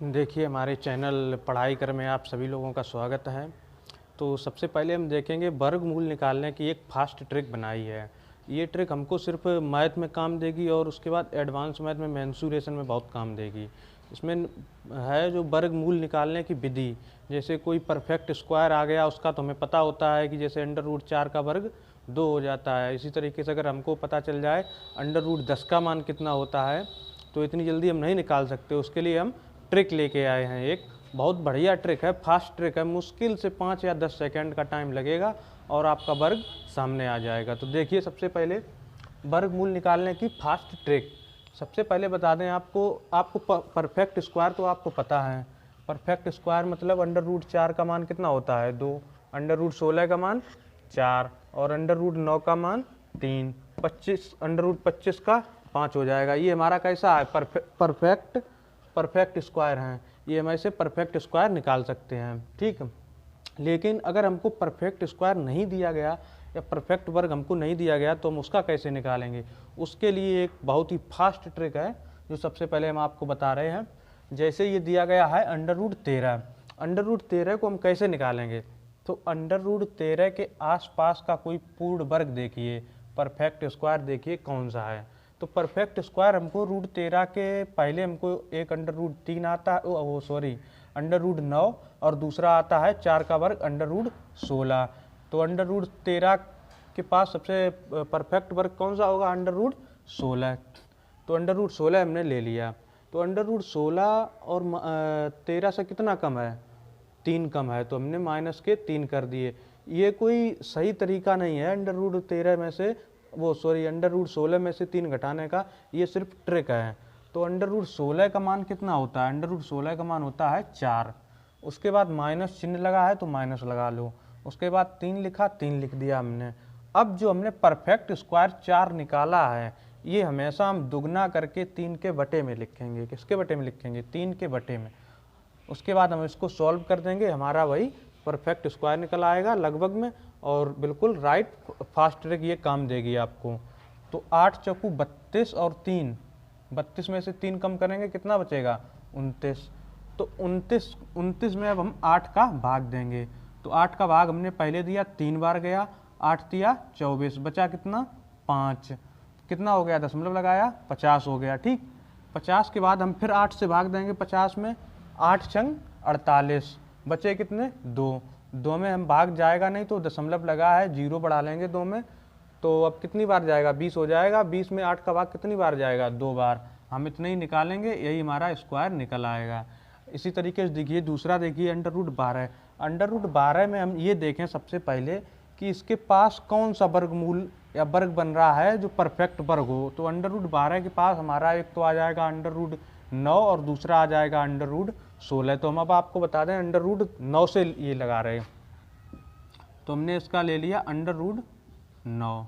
देखिए, हमारे चैनल पढ़ाई कर में आप सभी लोगों का स्वागत है। तो सबसे पहले हम देखेंगे वर्गमूल निकालने की एक फास्ट ट्रिक बनाई है। ये ट्रिक हमको सिर्फ मैथ में काम देगी और उसके बाद एडवांस मैथ में मेंसुरेशन में बहुत काम देगी। इसमें है जो वर्गमूल निकालने की विधि, जैसे कोई परफेक्ट स्क्वायर आ गया उसका तो हमें पता होता है कि जैसे अंडर रूट 4 का वर्ग 2 हो जाता है। इसी तरीके से अगर हमको पता चल जाए अंडर रूट 10 का मान कितना होता है तो इतनी जल्दी हम नहीं निकाल सकते। उसके लिए हम ट्रिक लेके आए हैं, एक बहुत बढ़िया ट्रिक है, फास्ट ट्रिक है। मुश्किल से 5 या 10 सेकंड का टाइम लगेगा और आपका वर्ग सामने आ जाएगा। तो देखिए, सबसे पहले वर्गमूल निकालने की फास्ट ट्रिक। सबसे पहले बता दें आपको परफेक्ट स्क्वायर तो आपको पता है। परफेक्ट स्क्वायर मतलब अंडर रूट 4 का मान कितना होता है 2, अंडर रूट 16 का मान 4 और अंडर रूट 9 का मान 3, 25 अंडर रूट 25 का 5 हो जाएगा। ये हमारा कैसा है, परफेक्ट स्क्वायर हैं। ये हम ऐसे परफेक्ट स्क्वायर निकाल सकते हैं, ठीक है। लेकिन अगर हमको परफेक्ट स्क्वायर नहीं दिया गया या परफेक्ट वर्ग हमको नहीं दिया गया तो हम उसका कैसे निकालेंगे। उसके लिए एक बहुत ही फास्ट ट्रिक है जो सबसे पहले हम आपको बता रहे हैं। जैसे ये दिया गया है अंडर रूट 13 को हम कैसे निकालेंगे। तो अंडर रूट 13 के आसपास का कोई पूर्ण वर्ग देखिए, परफेक्ट स्क्वायर देखिए कौन सा है। तो परफेक्ट स्क्वायर हमको रूट 13 के पहले हमको एक अंडर रूट 3 आता है, अंडर रूट 9 और दूसरा आता है 4 का वर्ग अंडर रूट 16। तो अंडर रूट 13 के पास सबसे परफेक्ट वर्ग कौन सा होगा, अंडर रूट 16। तो अंडर रूट 16 हमने ले लिया। तो अंडर रूट 16 और 13 से कितना कम है, 3 कम है, तो हमने -3 कर दिए। ये कोई सही तरीका नहीं है अंडर रूट 16 में से 3 घटाने का, ये सिर्फ ट्रिक है। तो अंडर रूट 16 का मान कितना होता है, अंडर रूट 16 का मान होता है 4। उसके बाद माइनस चिन्ह लगा है तो माइनस लगा लो। उसके बाद 3 लिखा, 3 लिख दिया हमने। अब जो हमने परफेक्ट स्क्वायर 4 निकाला है, ये हमेशा हम दुगना करके 3 के बटे में लिखेंगे। किसके बटे में लिखेंगे, 3 के बटे में। उसके बाद हम इसको सॉल्व कर देंगे, हमारा वही परफेक्ट स्क्वायर निकल आएगा लगभग में, और बिल्कुल राइट फास्ट ट्रिक ये काम देगी आपको। तो 8 चौकू 32 और 3, 32 में से 3 कम करेंगे कितना बचेगा, 29। तो 29 में अब हम 8 का भाग देंगे। तो 8 का भाग हमने पहले दिया, 3 बार गया, 8 दिया 24, बचा कितना 5, कितना हो गया, दशमलव लगाया 50 हो गया, ठीक। 50 के बाद हम फिर 8 से भाग देंगे 50 में, 8 छंग 48, बचे कितने 2, 2 में हम भाग जाएगा नहीं तो दशमलव लगा है, 0 बढ़ा लेंगे 2 में, तो अब कितनी बार जाएगा 20 हो जाएगा। 20 में 8 का भाग कितनी बार जाएगा, 2 बार। हम इतने ही निकालेंगे, यही हमारा स्क्वायर निकल आएगा। इसी तरीके से देखिए दूसरा, देखिए अंडर रूट 12 में हम ये देखें सबसे पहले कि इसके पास कौन सा वर्गमूल या वर्ग बन रहा है जो परफेक्ट वर्ग हो। तो अंडर रूट 12 के पास हमारा एक तो आ जाएगा अंडर रूट 9 और दूसरा आ जाएगा अंडर रूट 16। तो हम अब आपको बता दें अंडर रूट 9 से ये लगा रहे हैं, तो हमने इसका ले लिया अंडर रूट 9।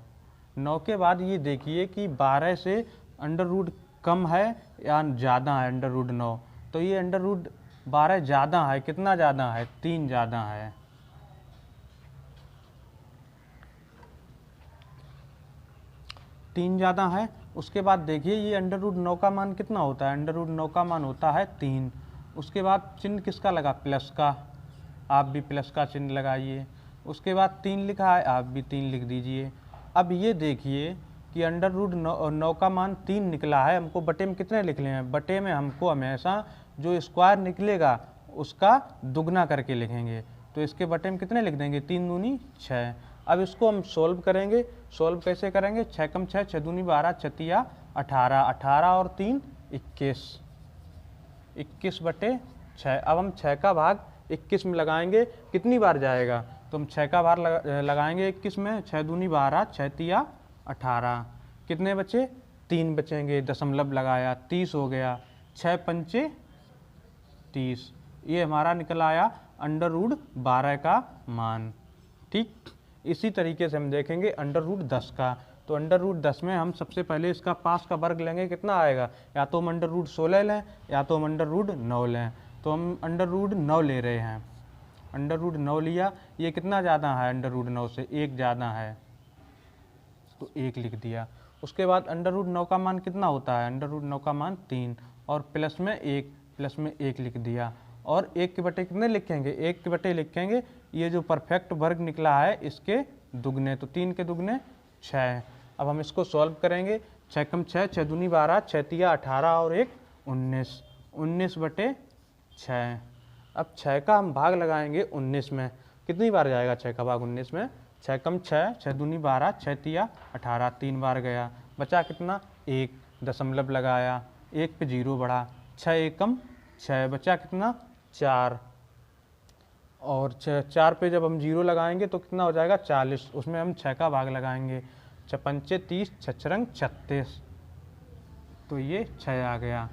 9 के बाद ये देखिए कि 12 से अंडर रूट कम है या ज़्यादा है अंडर रूट 9। तो ये अंडर रूट 12 ज़्यादा है, कितना ज़्यादा है, 3 ज़्यादा है। तीन ज़्यादा है। उसके बाद देखिए ये अंडर रूट 9 का मान कितना होता है, अंडर रूट 9 का मान होता है 3। उसके बाद चिन्ह किसका लगा, प्लस का, आप भी प्लस का चिन्ह लगाइए। उसके बाद 3 लिखा है, आप भी 3 लिख दीजिए। अब ये देखिए कि अंडर रूट 9 का मान 3 निकला है, हमको बटे में कितने लिखने हैं, बटे में हमको हमेशा जो स्क्वायर निकलेगा उसका दुगना करके लिखेंगे। तो इसके बटे में कितने लिख देंगे, 3 दूनी 6। अब इसको हम सोल्व करेंगे। सोल्व कैसे करेंगे, 6 कम 6, 6 दूनी 12, 6 तिया 18, 18 और 3 21, 21 बटे 6। अब हम 6 का भाग 21 में लगाएंगे, कितनी बार जाएगा, तो हम 6 का भाग लगाएंगे 21 में, 6 दूनी 12, 6 तिया 18, कितने बचे, 3 बचेंगे, दशमलव लगाया 30 हो गया, 6 पंचे 30। ये हमारा निकल आया अंडर रूट 12 का मान, ठीक। इसी तरीके से हम देखेंगे अंडर रूट 10 का। तो अंडर रूट 10 में हम सबसे पहले इसका पास का वर्ग लेंगे, कितना आएगा, या तो हम अंडर रूट 16 लें या तो हम अंडर रूट 9 लें। तो हम अंडर रूट 9 ले रहे हैं, अंडर रूट 9 लिया। ये कितना ज़्यादा है अंडर रूट 9 से, 1 ज़्यादा है, तो 1 लिख दिया। उसके बाद अंडर रूट 9 का मान कितना होता है, अंडर रूट 9 का मान 3 और प्लस में 1, प्लस में 1 लिख दिया। और 1 के बटे कितने लिखेंगे, 1 के बटे लिखेंगे ये जो परफेक्ट वर्ग निकला है इसके दुगने, तो 3 के दुगने 6। अब हम इसको सॉल्व करेंगे। 6 कम 6, 6 दूनी 12, 6 तिया 18 और 1 19, 19 बटे 6। अब 6 का हम भाग लगाएंगे 19 में, कितनी बार जाएगा 6 का भाग 19 में, 6 कम 6, 6 दूनी 12, 6 तिया 18, 3 बार गया, बचा कितना 1, दशमलव लगाया, 1 पे 0 बढ़ा, 6 एकम 6, बचा कितना 4, और 4 पे जब हम 0 लगाएंगे तो कितना हो जाएगा 40, उसमें हम 6 का भाग लगाएंगे, 6 पंचे 30, 6 रंग 36, तो ये 6 आ गया।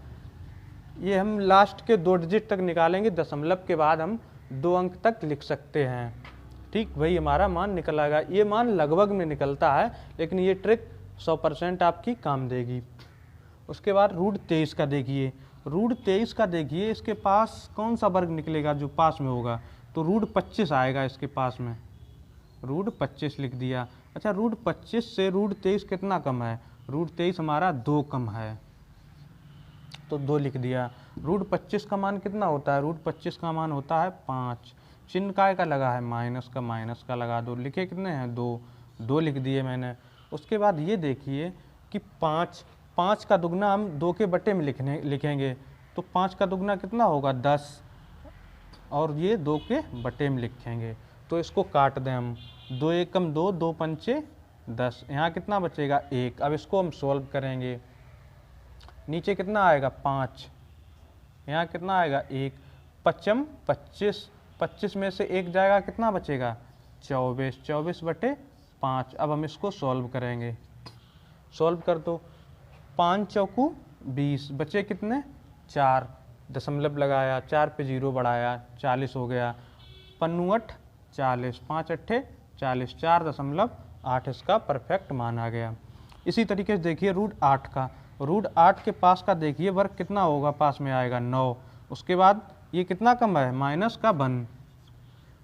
ये हम लास्ट के 2 डिजिट तक निकालेंगे, दशमलव के बाद हम 2 अंक तक लिख सकते हैं। ठीक, वही हमारा मान निकल आएगा। ये मान लगभग में निकलता है, लेकिन ये ट्रिक 100% आपकी काम देगी। उसके बाद रूट 23 का देखिए, रूट 23 का देखिए, इसके पास कौन सा वर्ग निकलेगा जो पास में होगा, तो रूट 25 आएगा इसके पास में, रूट 25 लिख दिया। अच्छा, रूट 25 से रूट 23 कितना कम है, रूट 23 हमारा 2 कम है, तो 2 लिख दिया। रूट 25 का मान कितना होता है, रूट 25 का मान होता है 5, चिन्ह काय का लगा है, माइनस का लगा दो, लिखे कितने हैं 2, 2 लिख दिए मैंने। उसके बाद ये देखिए कि 5 का दुगना हम 2 के बटे में लिखेंगे, तो 5 का दुगना कितना होगा 10, और ये 2 के बटे में लिखेंगे, तो इसको काट दें हम, 2 एकम 2, 2 पंचे 10, यहाँ कितना बचेगा 1। अब इसको हम सॉल्व करेंगे, नीचे कितना आएगा 5, यहाँ कितना आएगा 1, 5 25, 25 में से 1 जाएगा, कितना बचेगा 24, 24 बटे 5। अब हम इसको सॉल्व करेंगे, सॉल्व कर दो, 5 चौकू 20, बचे कितने 4, दशमलव लगाया, 4 पे 0 बढ़ाया, 40 हो गया, 5 40, 5 अट्ठे 40, 4.8 इसका परफेक्ट मान आ गया। इसी तरीके से देखिए रूट 8 का, रूट 8 के पास का देखिए वर्ग कितना होगा, पास में आएगा 9, उसके बाद ये कितना कम है माइनस का 1,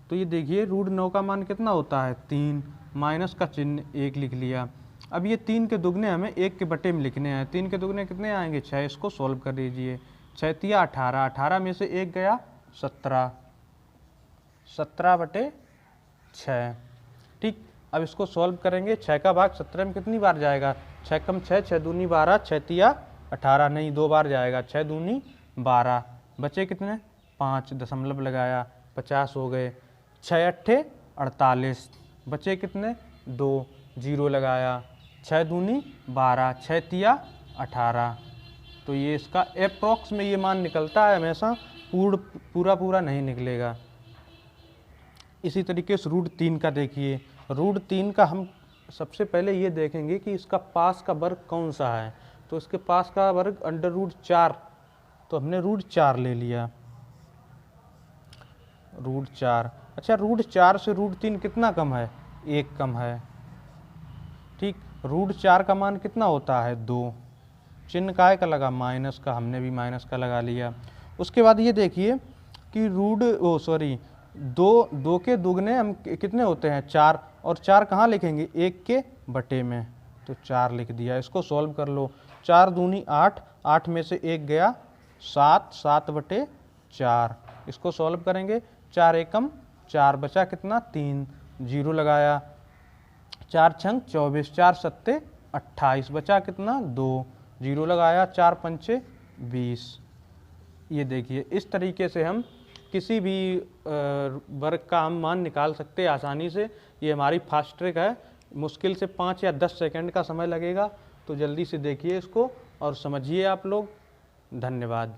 तो ये देखिए रूट 9 का मान कितना होता है 3, माइनस का चिन्ह 1 लिख लिया। अब ये 3 के दुगने हमें 1 के बटे में लिखने हैं, 3 के दुगने कितने आएंगे 6, इसको सॉल्व कर दीजिए, 6 तिया 18, 18 में से 1 गया 17, 17 बटे 6। ठीक, अब इसको सॉल्व करेंगे, 6 का भाग 17 में कितनी बार जाएगा, 6 कम 6, 6 दूनी 12, 6 तिया 18, नहीं 2 बार जाएगा, 6 दूनी 12, बचे कितने 5, दशमलव लगाया, 50 हो गए, 6 अट्ठे 48, बचे कितने 2, 0 लगाया, 6 दूनी 12, 6 तिया 18, तो ये इसका अप्रॉक्स में ये मान निकलता है, हमेशा पूरा नहीं निकलेगा। इसी तरीके से रूट 3 का देखिए, रूट 3 का हम सबसे पहले ये देखेंगे कि इसका पास का वर्ग कौन सा है, तो इसके पास का वर्ग अंडर रूट 4, तो हमने रूट 4 ले लिया, रूट 4। अच्छा, रूट 4 से रूट 3 कितना कम है, 1 कम है। ठीक, रूट 4 का मान कितना होता है 2, चिन्ह काय का लगा माइनस का, हमने भी माइनस का लगा लिया। उसके बाद ये देखिए कि दो के दुगने हम कितने होते हैं 4, और 4 कहाँ लिखेंगे 1 के बटे में, तो 4 लिख दिया। इसको सॉल्व कर लो, 4 दूनी 8, 8 में से 1 गया 7, 7 बटे 4, इसको सॉल्व करेंगे, 4 एकम 4, बचा कितना 3, 0 लगाया, 4 छंग 24, 4 सत्ते 28, बचा कितना 2, 0 लगाया, 4 पंचे 20। ये देखिए इस तरीके से हम किसी भी वर्ग का हम मान निकाल सकते हैं आसानी से। ये हमारी फास्ट ट्रिक है, मुश्किल से 5 या 10 सेकंड का समय लगेगा, तो जल्दी से देखिए इसको और समझिए आप लोग। धन्यवाद।